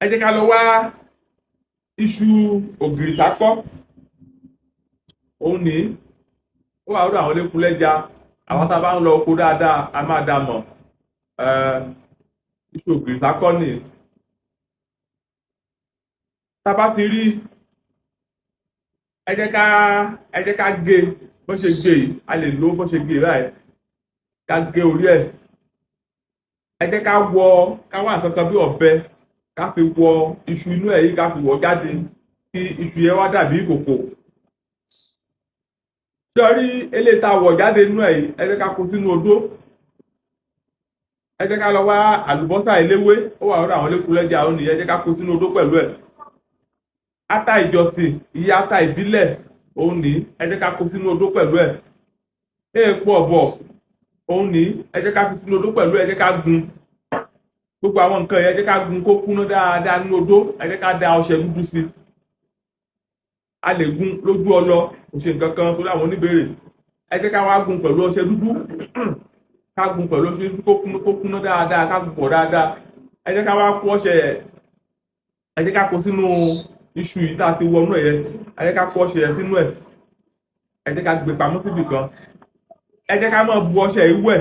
ẹ jẹ́ ká lọ wá iṣu ògìrì sákọ́. Òun ní ó wà lọ́dọ̀ àwọn elékùlẹ́ja. Àwọn tá a bá ń lọ oko dáadáa a máa dá mọ̀. Iṣu ògìrì sákọ́ nìyí. Tá a bá ti rí, ẹ jẹ́ ká gé bó ṣe gé yìí. A lè lo bó ṣe gé báyìí. Ká gé orí ẹ̀. Ẹ jẹ́ ká wá nǹkan kan bí ọ̀bẹ ká fi wọ iṣu inú ẹ̀ yìí, ká fi wọ̀ jáde kí iṣu yẹn wá dàbí ìkòkò. Sọ́rí eléyìí tá a wọ̀ jáde nínú ẹ̀ yìí, ẹ jẹ́ ká kó sínú odó. Ẹ jẹ́ ká lọ wá àlùbọ́sà eléwé, ó wà lọ́dọ̀ àwọn elékùlẹ́ja. Òun nìyẹn, ẹ jẹ́ ká kó sínú odó pẹ̀lú ẹ̀. Ata ìjọsìn, ìyá ata ìbílẹ̀, òun ní ẹ jẹ́ ká kó sínú odó pẹ̀lú ẹ̀. Èèpo ọ̀bọ̀, òun ní ẹ jẹ́ ká fi sínú odó pẹ̀lú ẹ̀, ẹ jẹ́ ká gun. Gbogbo àwọn nǹkan yẹn ẹ jẹ́ ká gun kó kúná dáadáa nínú odó. Ẹ jẹ́ ká da ọṣẹ dúdú sí. A lè gun lójú ọlọ, kò ṣe nǹkan kan torí àwọn oníbèrè. Ẹ jẹ́ ká wá gun pẹ̀lú ọṣẹ dúdú. Ká gun pẹ̀lú ọṣẹ dúdú kó kúná dáadáa, ká gun pọ̀ dáadáa. Ẹ jẹ́ ká wá kó ọṣẹ yẹn, ẹ jẹ́ ká kó sínú iṣu yìí tá a ti wọnú ẹ̀ yẹn. Ẹ jẹ́ ká kó ọṣẹ yẹn sínú ẹ̀. Ẹ jẹ́ ká gbé pamọ́ síbì kan. Ẹ jẹ́ ká máa bu ọṣẹ yìí wẹ̀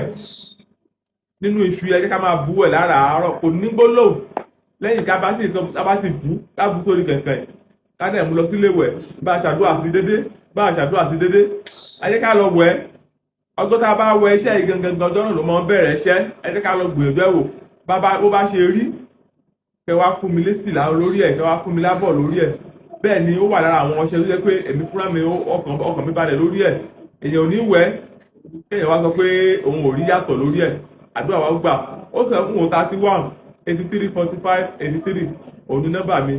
nínú iṣu yẹn. Ẹ jẹ́ ká máa bu wẹ̀ láràárọ̀, kò ní gbólóhùn. Lẹ́yìn ká bá sì bú, ká bu sórí kẹ̀kẹ́, ká dẹ̀ mú lọ sílé wẹ̀. Bá a ṣàdúrà sí dédé. Ẹ jẹ́ ká lọ wẹ̀. Ọjọ́ tá a bá wẹ iṣẹ́ yìí gangan ọjọ́ náà ló máa ń bẹ̀rẹ̀ iṣẹ́. Ẹ jẹ́ ká lọ gbìyànjú ẹ̀ wò. Bó bá ṣe rí, kẹ wá fún mi lésì lórí ẹ̀, kẹ wá fún mi lábọ̀ lórí ẹ̀. Bẹ́ẹ̀ ni ó wà lára àwọn ọṣẹ tó jẹ́ pé èmi fúnra mi ọkàn mi balẹ̀ lórí ẹ̀. Èèyàn ò ní wẹ̀ kéèyàn wá sọ pé òun ò rí yàtọ̀ lórí ẹ̀. Àdúrà wa gbà. Ó sọ fún 31 83 45 83 òun ní nọ́mbà mi.